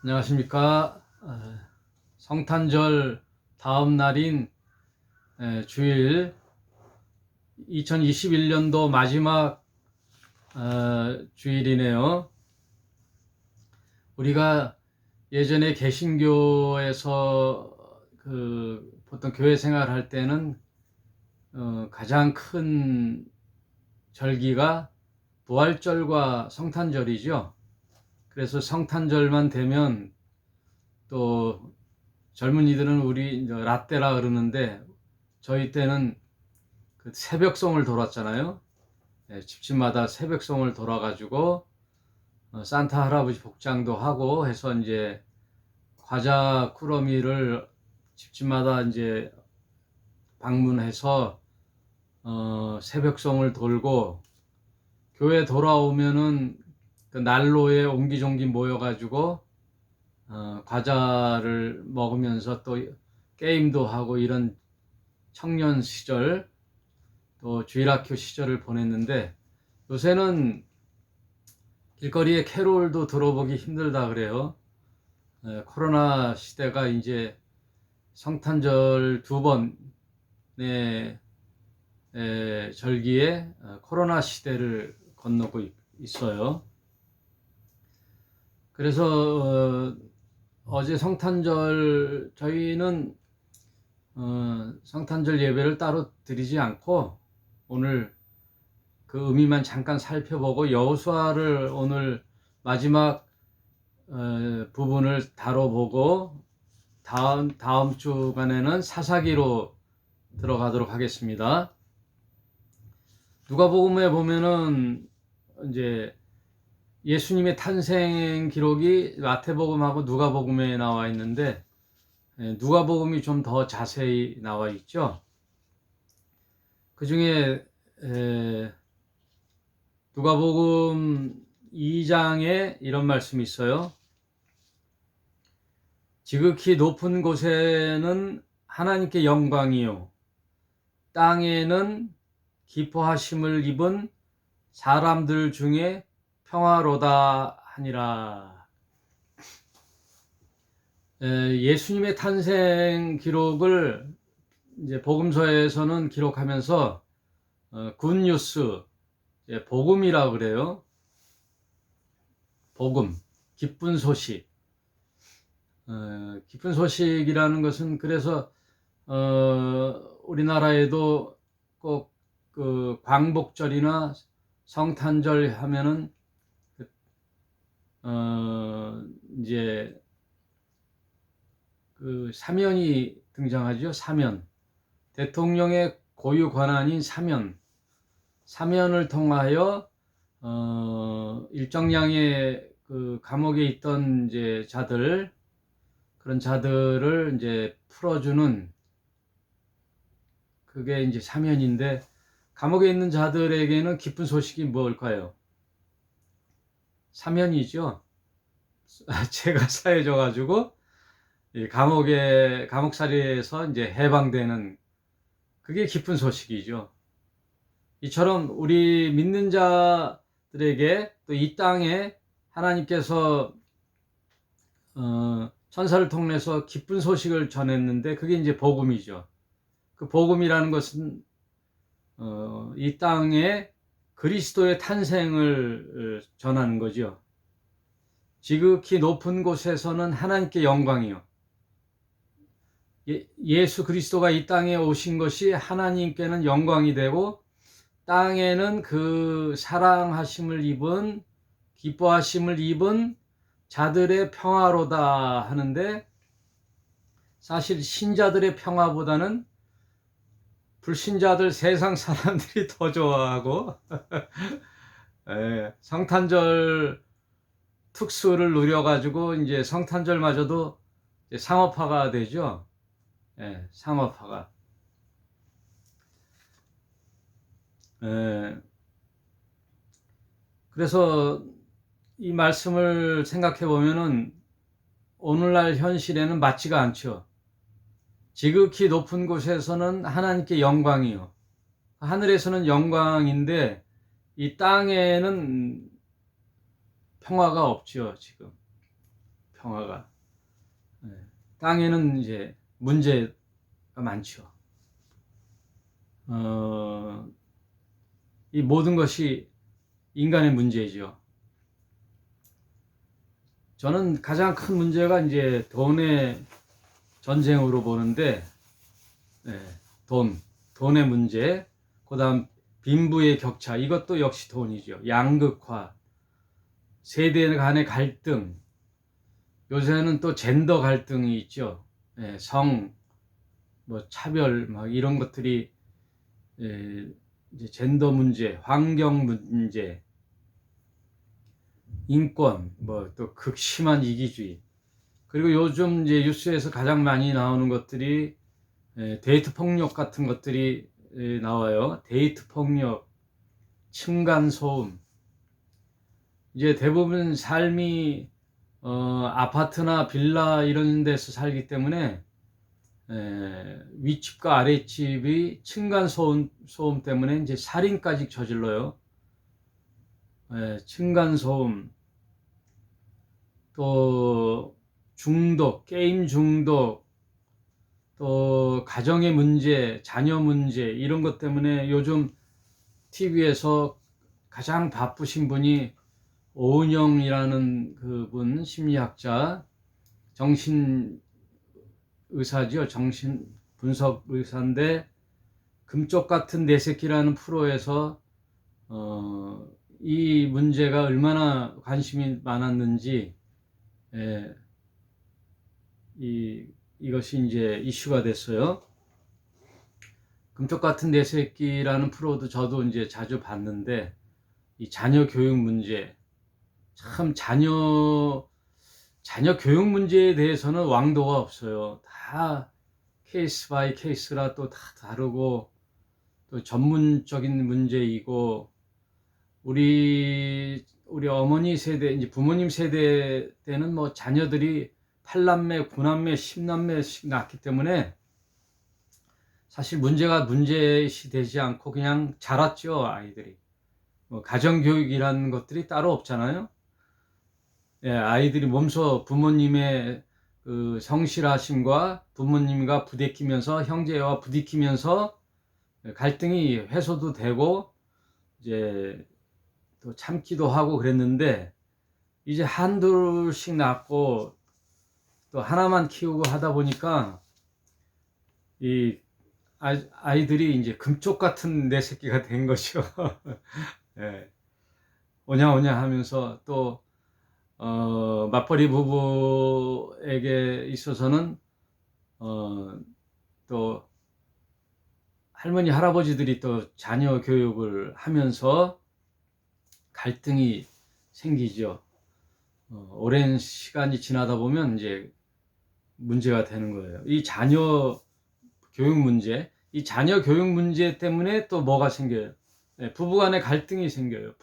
안녕하십니까. 성탄절 다음 날인 주일 2021년도 마지막 주일이네요. 우리가 예전에 개신교에서 보통 교회 생활할 때는 가장 큰 절기가 부활절과 성탄절이죠. 그래서 성탄절만 되면 또 젊은이들은 우리 라떼라 그러는데 저희 때는 그 새벽송을 돌았잖아요. 집집마다 새벽송을 돌아가지고 산타 할아버지 복장도 하고 해서 이제 과자 꾸러미를 집집마다 이제 방문해서 새벽송을 돌고 교회 돌아오면은 그 난로에 옹기종기 모여가지고 과자를 먹으면서 또 게임도 하고 이런 청년 시절 또 주일학교 시절을 보냈는데 요새는 길거리에 캐롤도 들어보기 힘들다 그래요. 코로나 시대가 이제 성탄절 두 번의 절기에 코로나 시대를 건너고 있어요. 그래서 어제 성탄절 저희는 성탄절 예배를 따로 드리지 않고 오늘 그 의미만 잠깐 살펴보고 여호수아를 오늘 마지막 부분을 다뤄보고 다음 주간에는 사사기로 들어가도록 하겠습니다. 누가복음에 보면은 이제 예수님의 탄생 기록이 마태복음하고 누가복음에 나와 있는데 누가복음이 좀 더 자세히 나와 있죠. 그 중에 누가복음 2장에 이런 말씀이 있어요. 지극히 높은 곳에는 하나님께 영광이요 땅에는 기뻐하심을 입은 사람들 중에 평화로다 하니라. 예수님의 탄생 기록을 이제 복음서에서는 기록하면서 굿뉴스, 복음이라고 그래요. 복음, 기쁜 소식. 기쁜 소식이라는 것은 그래서 우리나라에도 꼭 그 광복절이나 성탄절 하면은 이제 그 사면이 등장하죠. 사면. 대통령의 고유 권한인 사면을 통하여 일정량의 그 감옥에 있던 이제 그런 자들을 이제 풀어주는 그게 이제 사면인데 감옥에 있는 자들에게는 기쁜 소식이 뭘까요? 사면이죠. 죄가 사해져 가지고 감옥살이에서 이제 해방되는 그게 기쁜 소식이죠. 이처럼 우리 믿는 자들에게 또 이 땅에 하나님께서 천사를 통해서 기쁜 소식을 전했는데 그게 이제 복음이죠. 그 복음이라는 것은 이 땅에 그리스도의 탄생을 전하는 거죠. 지극히 높은 곳에서는 하나님께 영광이요. 예수 그리스도가 이 땅에 오신 것이 하나님께는 영광이 되고 땅에는 그 사랑하심을 입은 기뻐하심을 입은 자들의 평화로다 하는데 사실 신자들의 평화보다는 불신자들 세상 사람들이 더 좋아하고 성탄절 특수를 누려가지고 이제 성탄절마저도 이제 상업화가 되죠. 상업화가. 그래서 이 말씀을 생각해 보면은 오늘날 현실에는 맞지가 않죠. 지극히 높은 곳에서는 하나님께 영광이요. 하늘에서는 영광인데 이 땅에는 평화가 없죠, 지금. 평화가. 예, 땅에는 이제 문제가 많죠. 이 모든 것이 인간의 문제죠. 저는 가장 큰 문제가 이제 돈의 전쟁으로 보는데, 예, 돈의 문제, 그다음 빈부의 격차, 이것도 역시 돈이죠. 양극화, 세대 간의 갈등, 요새는 또 젠더 갈등이 있죠. 예, 뭐 차별, 막 이런 것들이, 예, 이제 젠더 문제, 환경 문제, 인권, 뭐 또 극심한 이기주의. 그리고 요즘 이제 뉴스에서 가장 많이 나오는 것들이 데이트 폭력 같은 것들이 나와요. 데이트 폭력, 층간소음. 이제 대부분 삶이 아파트나 빌라 이런 데서 살기 때문에 윗집과 아랫집이 층간소음 때문에 이제 살인까지 저질러요. 층간소음, 또 중독, 게임 중독, 또 가정의 문제, 자녀 문제, 이런 것 때문에 요즘 TV에서 가장 바쁘신 분이 오은영이라는 그분, 심리학자, 정신 의사죠. 정신 분석 의사인데, 금쪽 같은 내 새끼라는 프로에서 이 문제가 얼마나 관심이 많았는지, 예, 이것이 이제 이슈가 됐어요. 금쪽 같은 내 새끼라는 프로도 저도 이제 자주 봤는데, 이 자녀 교육 문제, 참 자녀 교육 문제에 대해서는 왕도가 없어요. 다 케이스 바이 케이스라 또 다 다르고, 또 전문적인 문제이고, 우리 어머니 세대, 이제 부모님 세대 때는 뭐 자녀들이 8남매, 9남매, 10남매씩 낳기 때문에 사실 문제가 문제시 되지 않고 그냥 자랐죠, 아이들이. 뭐 가정교육이라는 것들이 따로 없잖아요. 예, 아이들이 몸소 부모님의 그 성실하심과 부모님과 부대끼면서, 형제와 부딪히면서 갈등이 해소도 되고, 이제 또 참기도 하고 그랬는데, 이제 한둘씩 낳고 또 하나만 키우고 하다 보니까 이 아이들이 이제 금쪽 같은 내 새끼가 된 거죠. 예, 오냐오냐 하면서 또 맞벌이 부부에게 있어서는 또 할머니 할아버지들이 또 자녀 교육을 하면서 갈등이 생기죠. 오랜 시간이 지나다 보면 이제 문제가 되는 거예요. 이 자녀 교육 문제, 이 자녀 교육 문제 때문에 또 뭐가 생겨요? 부부 간의 갈등이 생겨요.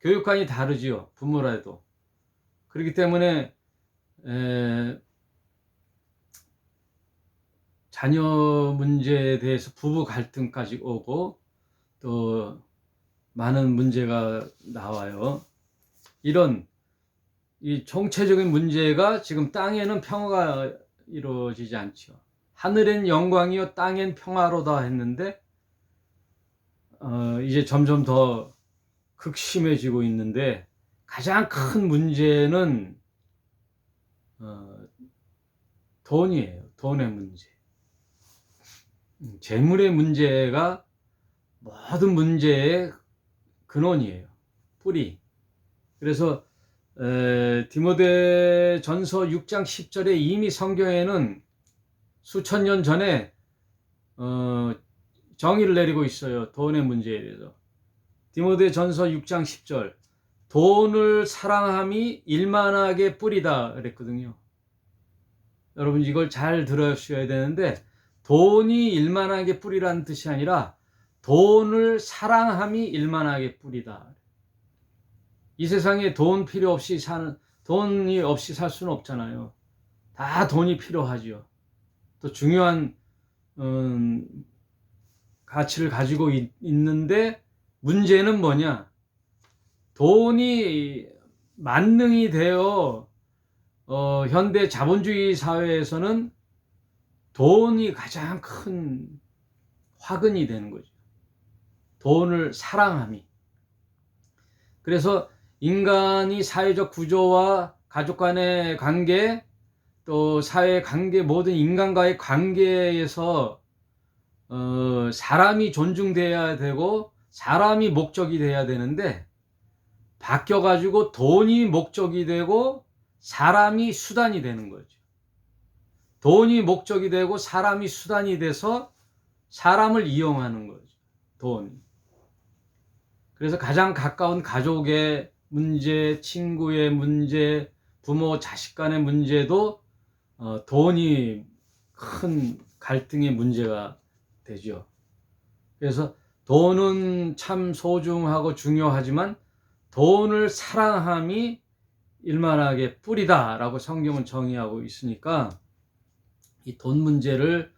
교육관이 다르지요. 부모라도. 그렇기 때문에 자녀 문제에 대해서 부부 갈등까지 오고, 또 많은 문제가 나와요. 이런 이 총체적인 문제가 지금 땅에는 평화가 이루어지지 않죠. 하늘엔 영광이요 땅엔 평화로다 했는데 이제 점점 더 극심해지고 있는데, 가장 큰 문제는 돈이에요. 돈의 문제. 재물의 문제가 모든 문제의 근원이에요. 뿌리. 그래서 디모데 전서 6장 10절에 이미 성경에는 수천 년 전에 정의를 내리고 있어요. 돈의 문제에 대해서. 디모데 전서 6장 10절, 돈을 사랑함이 일만하게 뿌리다 그랬거든요. 여러분 이걸 잘 들으셔야 되는데, 돈이 일만하게 뿌리라는 뜻이 아니라 돈을 사랑함이 일만하게 뿌리다. 이 세상에 돈이 없이 살 수는 없잖아요. 다 돈이 필요하죠. 또 중요한 가치를 가지고 있는데, 문제는 뭐냐? 돈이 만능이 되어 현대 자본주의 사회에서는 돈이 가장 큰 화근이 되는 거죠. 돈을 사랑함이. 그래서 인간이 사회적 구조와 가족 간의 관계, 또 사회 관계, 모든 인간과의 관계에서 사람이 존중돼야 되고 사람이 목적이 돼야 되는데, 바뀌어가지고 돈이 목적이 되고 사람이 수단이 되는 거죠. 돈이 목적이 되고 사람이 수단이 돼서 사람을 이용하는 거죠. 돈이. 그래서 가장 가까운 가족의 문제, 친구의 문제, 부모 자식 간의 문제도 돈이 큰 갈등의 문제가 되죠. 그래서 돈은 참 소중하고 중요하지만 돈을 사랑함이 일만하게 뿌리다라고 성경은 정의하고 있으니까 이 돈 문제를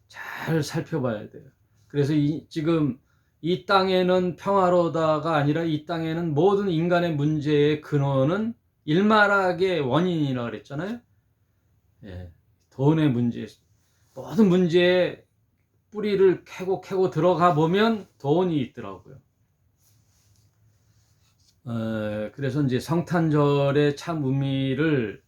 잘 살펴봐야 돼요. 그래서 지금 이 땅에는 평화로다가 아니라 이 땅에는 모든 인간의 문제의 근원은 일만하게 원인이라고 그랬잖아요. 예, 돈의 문제, 모든 문제의 뿌리를 캐고 들어가 보면 돈이 있더라고요. 그래서 이제 성탄절의 참 의미를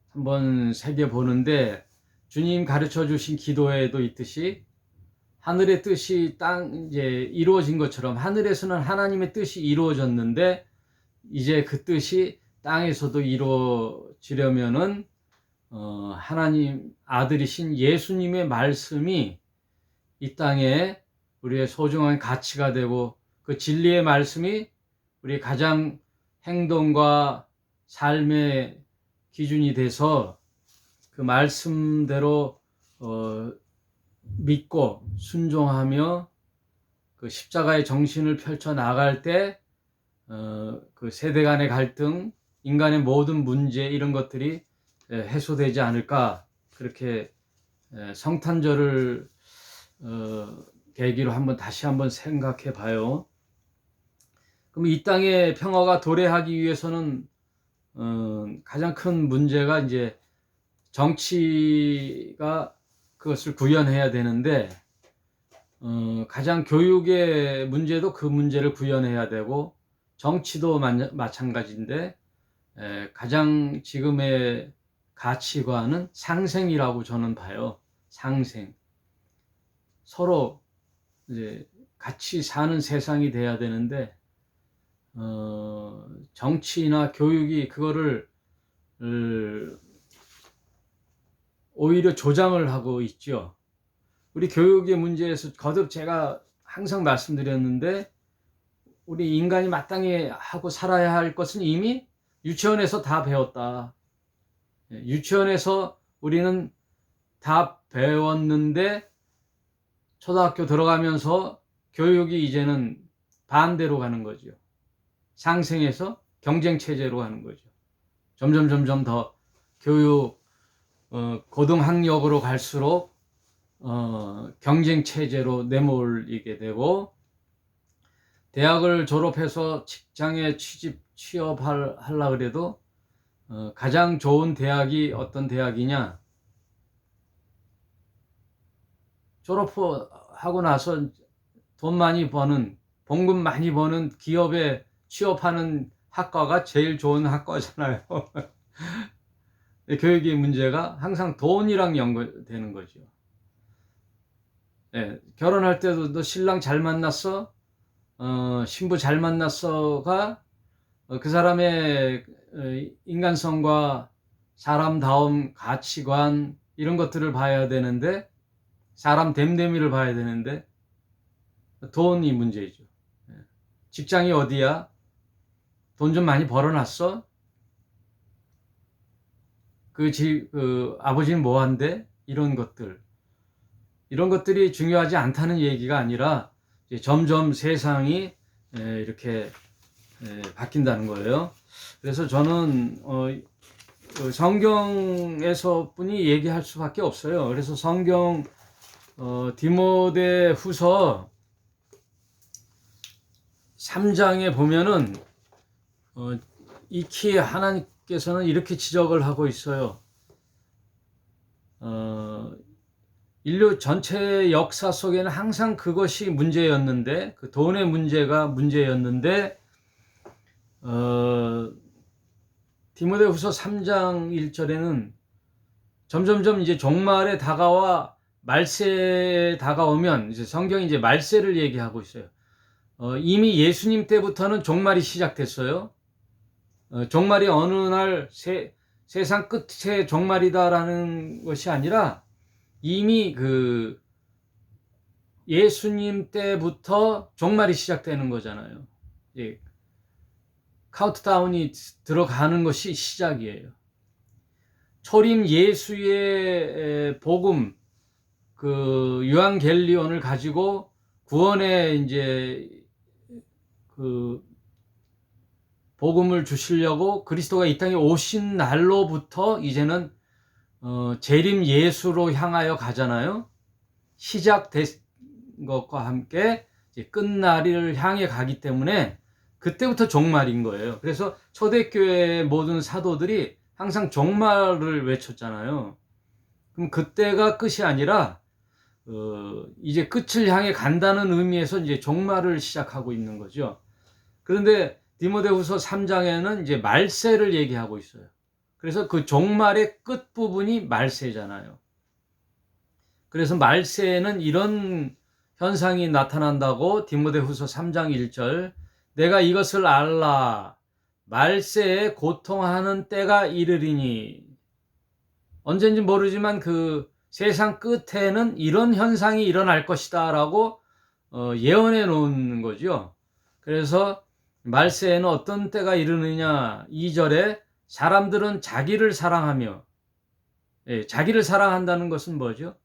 한번 새겨보는데, 주님 가르쳐 주신 기도에도 있듯이 하늘의 뜻이 이제 이루어진 것처럼 하늘에서는 하나님의 뜻이 이루어졌는데 이제 그 뜻이 땅에서도 이루어지려면은 하나님 아들이신 예수님의 말씀이 이 땅에 우리의 소중한 가치가 되고, 그 진리의 말씀이 우리 가장 행동과 삶의 기준이 돼서 그 말씀대로 믿고 순종하며 그 십자가의 정신을 펼쳐 나갈 때 그 세대 간의 갈등, 인간의 모든 문제, 이런 것들이 해소되지 않을까, 그렇게 성탄절을 계기로 다시 한번 생각해 봐요. 그럼 이 땅의 평화가 도래하기 위해서는 가장 큰 문제가 이제 정치가 그것을 구현해야 되는데, 가장 교육의 문제도 그 문제를 구현해야 되고, 정치도 마찬가지인데, 가장 지금의 가치관은 상생이라고 저는 봐요. 상생. 서로 이제 같이 사는 세상이 돼야 되는데, 정치나 교육이 그거를 오히려 조장을 하고 있죠. 우리 교육의 문제에서 거듭 제가 항상 말씀드렸는데, 우리 인간이 마땅히 하고 살아야 할 것은 이미 유치원에서 다 배웠다. 유치원에서 우리는 다 배웠는데 초등학교 들어가면서 교육이 이제는 반대로 가는 거죠. 상생해서 경쟁 체제로 가는 거죠. 점점 더 교육 고등학력으로 갈수록 경쟁 체제로 내몰리게 되고, 대학을 졸업해서 직장에 취업하려고 그래도 가장 좋은 대학이 어떤 대학이냐, 졸업하고 나서 돈 많이 버는, 봉급 많이 버는 기업에 취업하는 학과가 제일 좋은 학과잖아요. 교육의 문제가 항상 돈이랑 연결되는 거죠. 네, 결혼할 때도 너 신랑 잘 만났어? 신부 잘 만났어가 그 사람의 인간성과 사람다움, 가치관, 이런 것들을 봐야 되는데, 사람 됨됨이를 봐야 되는데 돈이 문제죠. 직장이 어디야? 돈 좀 많이 벌어놨어? 아버지는 뭐 한대? 이런 것들이 중요하지 않다는 얘기가 아니라 이제 점점 세상이 이렇게 바뀐다는 거예요. 그래서 저는 성경에서 뿐이 얘기할 수밖에 없어요. 그래서 성경 디모데 후서 3장에 보면은 익히 디모데후서께서는 이렇게 지적을 하고 있어요. 인류 전체 역사 속에는 항상 그것이 문제였는데, 그 돈의 문제가 문제였는데, 디모데후서 3장 1절에는 점점점 이제 종말에 다가와 말세에 다가오면 이제 성경이 이제 말세를 얘기하고 있어요. 이미 예수님 때부터는 종말이 시작됐어요. 종말이 어느 날 세상 끝에 종말이다라는 것이 아니라 이미 그 예수님 때부터 종말이 시작되는 거잖아요. 예, 카운트다운이 들어가는 것이 시작이에요. 초림 예수의 복음, 그 유앙겔리온을 가지고 구원의 이제 그 복음을 주시려고 그리스도가 이 땅에 오신 날로부터 이제는 재림 예수로 향하여 가잖아요. 시작된 것과 함께 이제 끝날을 향해 가기 때문에 그때부터 종말인 거예요. 그래서 초대교회의 모든 사도들이 항상 종말을 외쳤잖아요. 그럼 그때가 끝이 아니라 이제 끝을 향해 간다는 의미에서 이제 종말을 시작하고 있는 거죠. 그런데 디모데후서 3장에는 이제 말세를 얘기하고 있어요. 그래서 그 종말의 끝 부분이 말세잖아요. 그래서 말세에는 이런 현상이 나타난다고 디모데후서 3장 1절, 내가 이것을 알라, 말세에 고통하는 때가 이르리니. 언젠지 모르지만 그 세상 끝에는 이런 현상이 일어날 것이다 라고 예언해 놓은 거죠. 그래서 말세에는 어떤 때가 이르느냐, 2절에 사람들은 자기를 사랑하며, 자기를 사랑한다는 것은 뭐죠?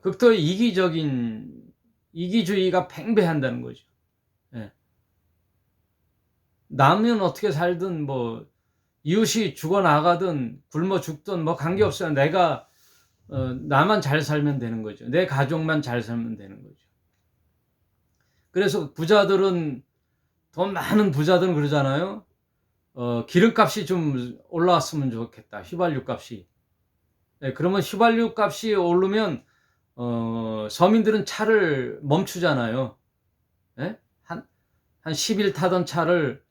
극도 이기적인 이기주의가 팽배한다는 거죠. 남은 어떻게 살든 뭐 이웃이 죽어나가든 굶어 죽든 뭐 관계없어요. 내가 나만 잘 살면 되는 거죠. 내 가족만 잘 살면 되는 거죠. 그래서 부자들은, 돈 많은 부자들은 그러잖아요. 기름값이 좀 올라왔으면 좋겠다. 휘발유 값이. 그러면 휘발유 값이 오르면 서민들은 차를 멈추잖아요. 한 10일 타던 차를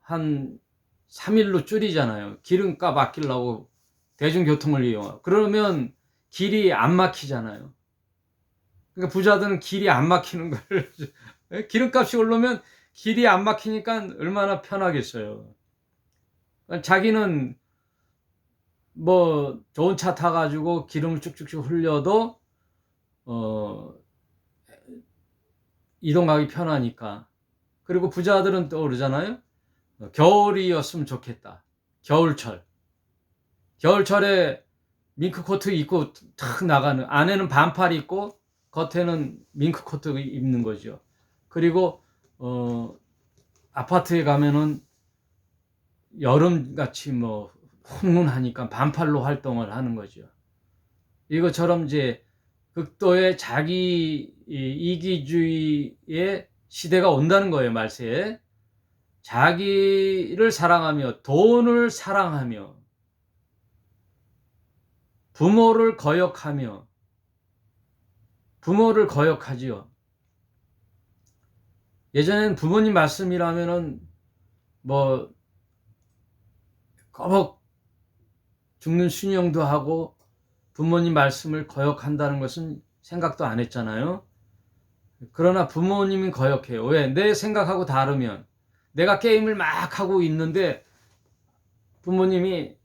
한 3일로 줄이잖아요. 기름값 아끼려고 대중교통을 이용하고. 그러면 길이 안 막히잖아요. 그러니까 부자들은 길이 안 막히는 걸 기름값이 오르면 길이 안 막히니까 얼마나 편하겠어요. 자기는 뭐 좋은 차 타가지고 기름을 쭉쭉쭉 흘려도 이동하기 편하니까. 그리고 부자들은 또 그러잖아요. 겨울이었으면 좋겠다. 겨울철에 밍크코트 입고 탁 나가는, 안에는 반팔 입고 겉에는 밍크코트 입는 거죠. 그리고 아파트에 가면은 여름같이 뭐 훈훈하니까 반팔로 활동을 하는 거죠. 이것처럼 이제 극도의 자기 이기주의의 시대가 온다는 거예요. 말세에 자기를 사랑하며 돈을 사랑하며 부모를 거역하지요. 예전에는 부모님 말씀이라면은 뭐 꺼벅 죽는 순영도 하고 부모님 말씀을 거역한다는 것은 생각도 안 했잖아요. 그러나 부모님은 거역해요. 왜? 내 생각하고 다르면. 내가 게임을 막 하고 있는데 부모님이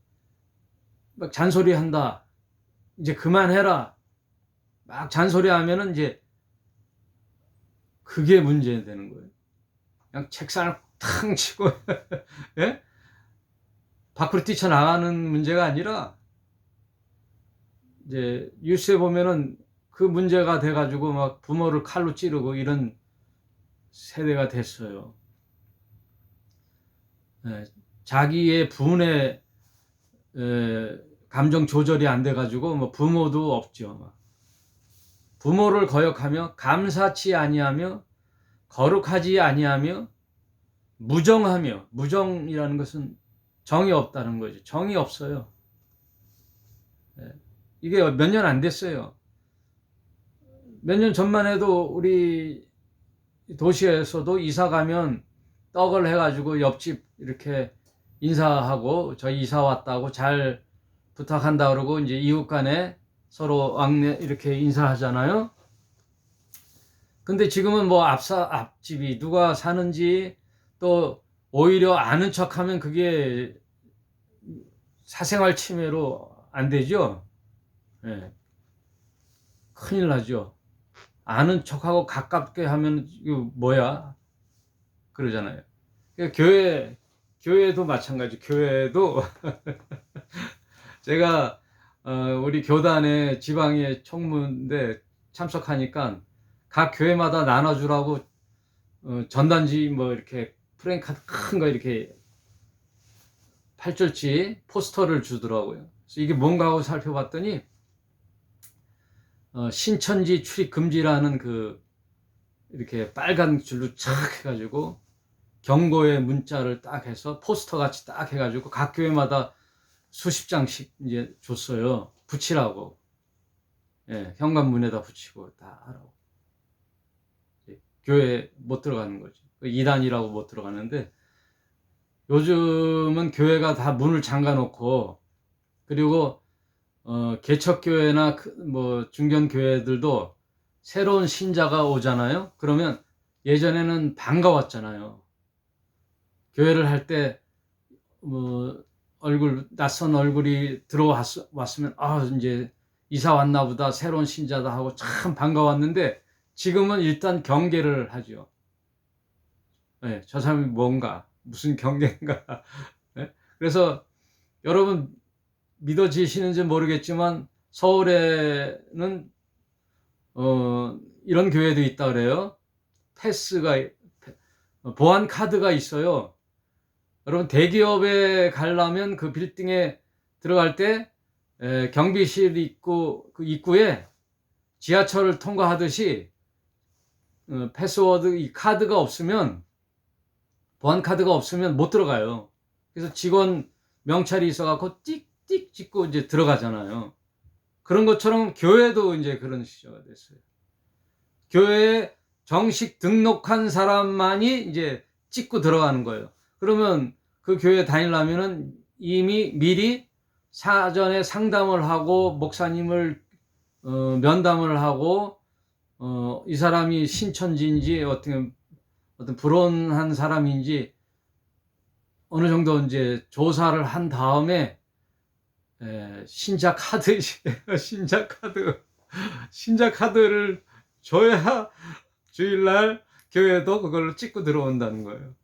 막 잔소리한다. 이제 그만해라. 막 잔소리하면은 이제 그게 문제되는 거예요. 그냥 책상을 탕 치고 예? 밖으로 뛰쳐나가는 문제가 아니라 이제 뉴스에 보면은 그 문제가 돼가지고 막 부모를 칼로 찌르고 이런 세대가 됐어요. 자기의 분에 감정 조절이 안 돼가지고 뭐 부모도 없죠. 부모를 거역하며 감사치 아니하며 거룩하지 아니하며 무정하며, 무정이라는 것은 정이 없다는 거죠. 정이 없어요. 이게 몇 년 안 됐어요. 몇 년 전만 해도 우리 도시에서도 이사 가면 떡을 해가지고 옆집 이렇게 인사하고 저희 이사 왔다고 잘 부탁한다 그러고 이제 이웃 간에 서로 왕래 이렇게 인사하잖아요. 근데 지금은 뭐 앞집이 누가 사는지 또 오히려 아는 척하면 그게 사생활 침해로 안 되죠. 예. 큰일 나죠. 아는 척하고 가깝게 하면 이거 뭐야? 그러잖아요. 그러니까 교회도 마찬가지. 교회도 제가 우리 교단의 지방의 총무인데 참석하니까 각 교회마다 나눠주라고 전단지 뭐 이렇게 프랭카드 큰 거 이렇게 8절지 포스터를 주더라고요. 그래서 이게 뭔가 하고 살펴봤더니 신천지 출입 금지라는 그 이렇게 빨간 줄로 착 해가지고 경고의 문자를 딱 해서 포스터 같이 딱 해가지고 각 교회마다 수십 장씩 이제 줬어요. 붙이라고. 예, 현관문에다 붙이고 다 하라고. 교회 못 들어가는 거죠. 이단이라고 못 들어가는데 요즘은 교회가 다 문을 잠가 놓고 그리고 개척교회나 뭐 중견교회들도 새로운 신자가 오잖아요. 그러면 예전에는 반가웠잖아요. 교회를 할 때 뭐 낯선 얼굴이 들어왔으면 이제 이사 왔나 보다 새로운 신자다 하고 참 반가웠는데 지금은 일단 경계를 하죠. 네, 저 사람이 뭔가 무슨 경계인가. 네? 그래서 여러분 믿어지시는지 모르겠지만 서울에는 이런 교회도 있다 그래요. 보안 카드가 있어요. 여러분 대기업에 가려면 그 빌딩에 들어갈 때 경비실 있고 그 입구에 지하철을 통과하듯이 패스워드 이 카드가 없으면 보안 카드가 없으면 못 들어가요. 그래서 직원 명찰이 있어갖고 찍찍 찍고 이제 들어가잖아요. 그런 것처럼 교회도 이제 그런 시대가 됐어요. 교회에 정식 등록한 사람만이 이제 찍고 들어가는 거예요. 그러면 그 교회 다니려면은 이미 미리 사전에 상담을 하고 목사님을 면담을 하고 이 사람이 신천지인지 어떤 불온한 사람인지 어느 정도 이제 조사를 한 다음에 신자 카드를 줘야 주일날 교회도 그걸로 찍고 들어온다는 거예요.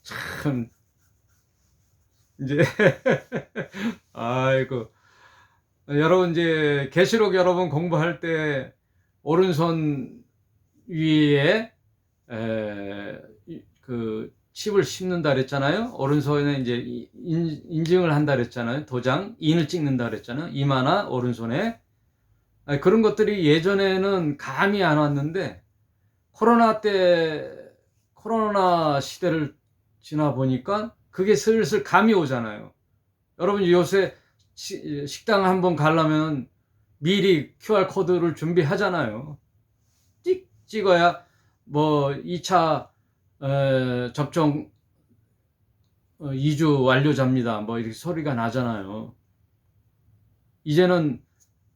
참 이제 아이고 여러분 이제 계시록 여러분 공부할 때 오른손 위에 그 칩을 심는다 그랬잖아요. 오른손에 이제 인증을 한다 그랬잖아요. 도장, 인을 찍는다 그랬잖아요. 이마나 오른손에. 그런 것들이 예전에는 감이 안 왔는데 코로나 시대를 지나 보니까 그게 슬슬 감이 오잖아요. 여러분 요새 식당 한번 가려면 미리 QR 코드를 준비하잖아요. 찍어야 뭐 2차 접종 2주 완료자입니다. 뭐 이렇게 소리가 나잖아요. 이제는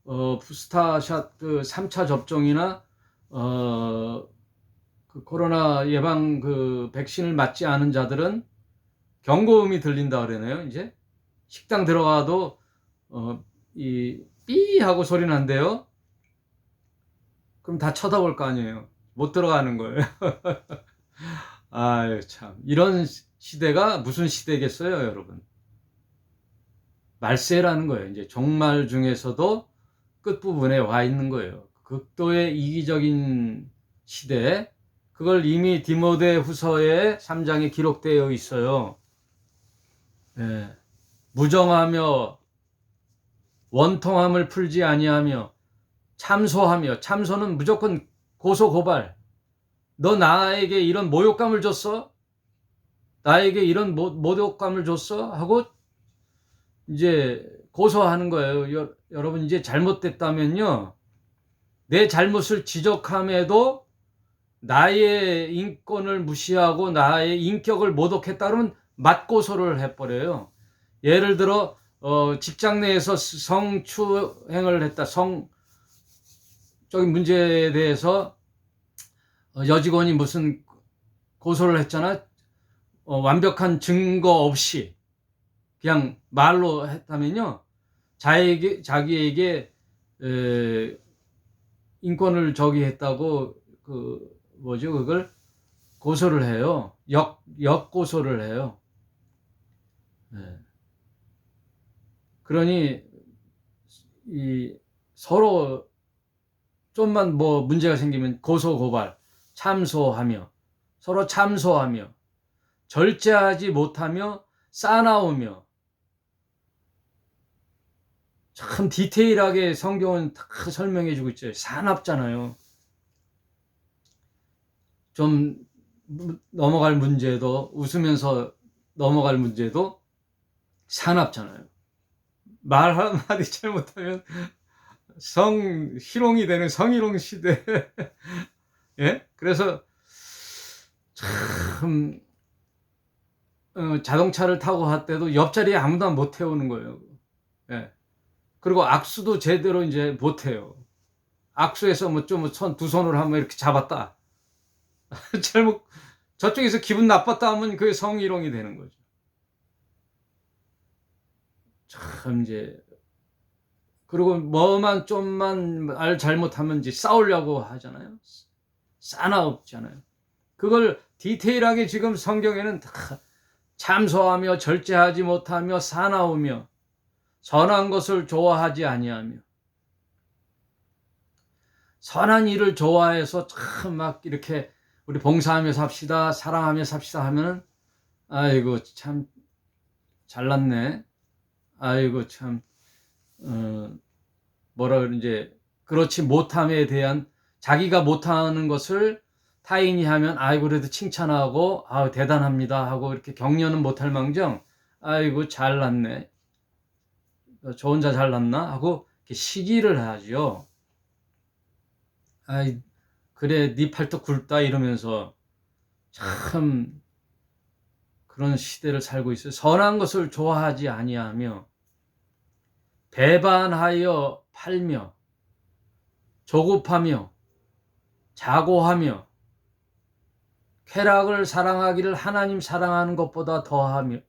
부스터샷 그 3차 접종이나 그 코로나 예방 그 백신을 맞지 않은 자들은 경고음이 들린다 그러네요. 이제 식당 들어가도 이 삐 하고 소리 난대요. 그럼 다 쳐다볼 거 아니에요. 못 들어가는 거예요. 아유 참 이런 시대가 무슨 시대겠어요, 여러분. 말세라는 거예요. 이제 종말 중에서도 끝부분에 와 있는 거예요. 극도의 이기적인 시대. 그걸 이미 디모데 후서의 3장에 기록되어 있어요. 예. 무정하며 원통함을 풀지 아니하며 참소는 무조건 고소 고발. 너 나에게 이런 모욕감을 줬어? 나에게 이런 모독감을 줬어? 하고 이제 고소하는 거예요. 여러분 이제 잘못됐다면요. 내 잘못을 지적함에도 나의 인권을 무시하고 나의 인격을 모독했다 그러면 맞고소를 해버려요. 예를 들어 직장 내에서 성추행을 했다. 성적인 문제에 대해서 여직원이 무슨 고소를 했잖아. 완벽한 증거 없이 그냥 말로 했다면요. 자기에게 인권을 저기했다고 그걸 고소를 해요. 역고소를 해요. 네. 그러니 서로 좀만 뭐 문제가 생기면 고소 고발 참소하며 서로 참소하며 절제하지 못하며 싸나우며 참 디테일하게 성경은 다 설명해 주고 있죠. 사납잖아요. 좀 넘어갈 문제도 웃으면서 넘어갈 문제도 사납잖아요. 말 한마디 잘못하면 희롱이 되는 성희롱 시대. 예? 그래서 참 자동차를 타고 갈 때도 옆자리에 아무도 못 태우는 거예요. 예. 그리고 악수도 제대로 이제 못 해요. 악수해서 두 손으로 하면 이렇게 잡았다. 잘못 저쪽에서 기분 나빴다 하면 그게 성희롱이 되는 거죠. 참 이제 그리고 뭐만 좀만 말 잘못하면 이제 싸우려고 하잖아요. 싸나없잖아요. 그걸 디테일하게 지금 성경에는 다 참소하며 절제하지 못하며 사나우며 선한 것을 좋아하지 아니하며 선한 일을 좋아해서 참 막 이렇게 우리 봉사하며 삽시다 사랑하며 삽시다 하면은 아이고 참 잘났네. 아이고 참 뭐라 그러지 그렇지 못함에 대한 자기가 못하는 것을 타인이 하면 아이고 그래도 칭찬하고 아우 대단합니다 하고 이렇게 격려는 못할 망정 아이고 잘났네 저 혼자 잘났나 하고 이렇게 시기를 하죠. 아이 그래 네 팔뚝 굵다 이러면서 참 그런 시대를 살고 있어요. 선한 것을 좋아하지 아니하며 배반하여 팔며 조급하며 자고하며 쾌락을 사랑하기를 하나님 사랑하는 것보다 더하며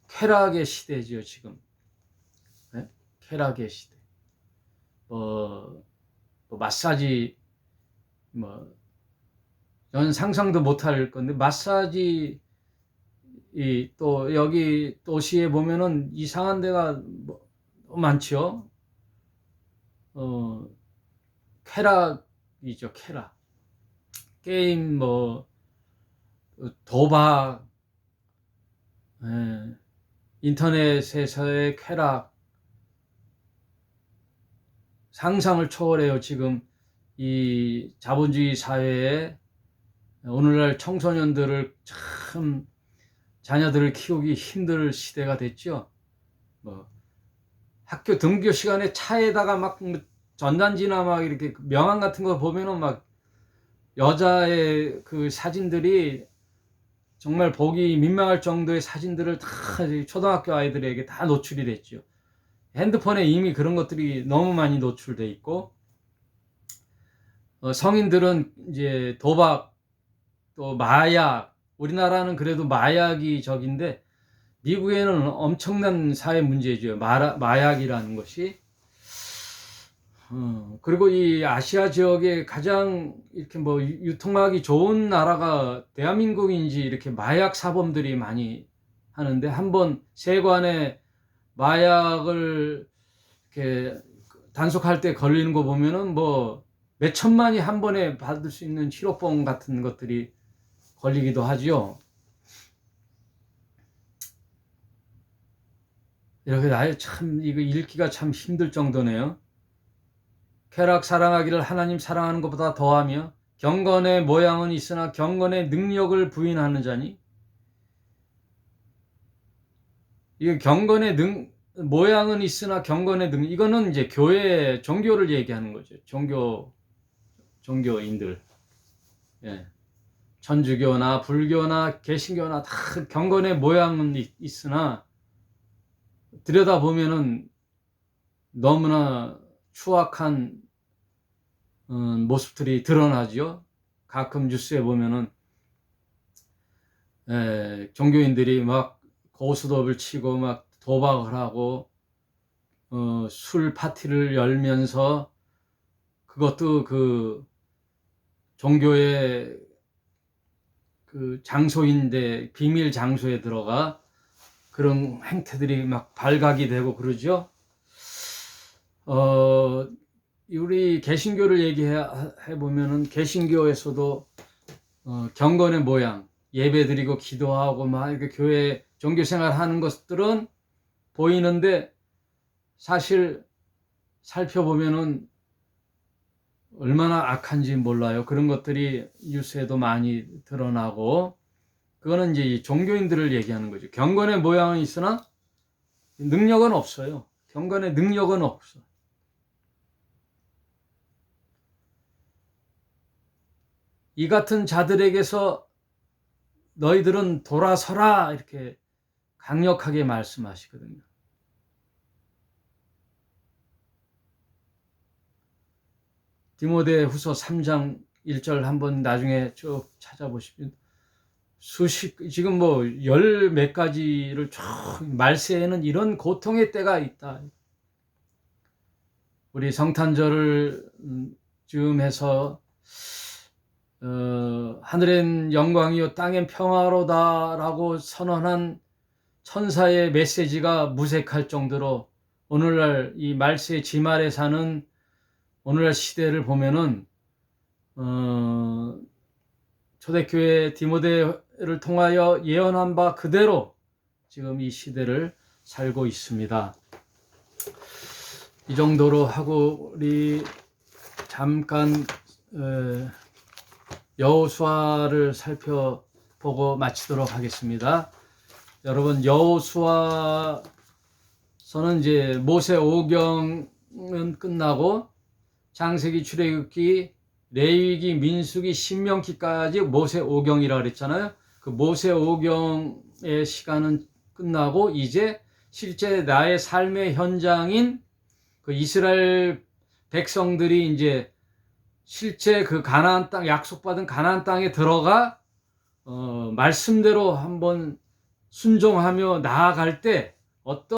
쾌락의 시대지요 지금. 네? 쾌락의 시대. 마사지 전 상상도 못할 건데 마사지 또 여기 도시에 보면은 이상한 데가 많죠. 쾌락이죠 쾌락. 게임 도박 인터넷에서의 쾌락 상상을 초월해요. 지금 이 자본주의 사회에 오늘날 청소년들을 참 자녀들을 키우기 힘들 시대가 됐죠. 학교 등교 시간에 차에다가 막 전단지나 막 이렇게 명함 같은 거 보면은 막 여자의 그 사진들이 정말 보기 민망할 정도의 사진들을 다 초등학교 아이들에게 다 노출이 됐죠. 핸드폰에 이미 그런 것들이 너무 많이 노출돼 있고 성인들은 이제 도박 또 마약 우리나라는 그래도 마약이 적인데 미국에는 엄청난 사회 문제죠. 마약이라는 것이. 그리고 이 아시아 지역에 가장 이렇게 유통하기 좋은 나라가 대한민국인지 이렇게 마약 사범들이 많이 하는데 한번 세관에 마약을 이렇게 단속할 때 걸리는 거 보면은 몇 천만이 한 번에 받을 수 있는 치료법 같은 것들이 걸리기도 하죠. 이렇게 참 이거 읽기가 참 힘들 정도네요. 쾌락 사랑하기를 하나님 사랑하는 것보다 더하며 경건의 모양은 있으나 경건의 능력을 부인하는 자니. 이 경건의 모양은 있으나 경건의 이거는 이제 교회 종교를 얘기하는 거죠. 종교인들. 예. 천주교나 불교나 개신교나 다 경건의 모양은 있으나 들여다보면은 너무나 추악한 모습들이 드러나죠. 가끔 뉴스에 보면은 종교인들이 막 고스톱을 치고 막 도박을 하고 술 파티를 열면서 그것도 그 종교의 그 장소인데 비밀 장소에 들어가 그런 행태들이 막 발각이 되고 그러죠. 우리 개신교를 얘기해 보면은 개신교에서도 경건의 모양, 예배드리고 기도하고 막 이렇게 교회 종교 생활하는 것들은 보이는데 사실 살펴보면은 얼마나 악한지 몰라요. 그런 것들이 뉴스에도 많이 드러나고, 그거는 이제 종교인들을 얘기하는 거죠. 경건의 모양은 있으나 능력은 없어요. 경건의 능력은 없어. 이 같은 자들에게서 너희들은 돌아서라 이렇게 강력하게 말씀하시거든요. 디모데후서 3장 1절 한번 나중에 쭉 찾아보시면 지금 뭐 열 몇 가지를 쭉 말세에는 이런 고통의 때가 있다. 우리 성탄절을 즈음해서 하늘엔 영광이요 땅엔 평화로다라고 선언한 천사의 메시지가 무색할 정도로 오늘날 이 말세 지말에 사는 오늘날 시대를 보면은 초대교회 디모데를 통하여 예언한 바 그대로 지금 이 시대를 살고 있습니다. 이 정도로 하고 우리 잠깐 여호수아를 살펴보고 마치도록 하겠습니다. 여러분, 여호수아서는 이제 모세 오경은 끝나고 창세기, 출애굽기, 레위기, 민수기, 신명기까지 모세 오경이라 그랬잖아요. 그 모세 오경의 시간은 끝나고 이제 실제 나의 삶의 현장인 그 이스라엘 백성들이 이제 실제 그 가나안 땅, 약속받은 가나안 땅에 들어가 말씀대로 한번 순종하며 나아갈 때 어떤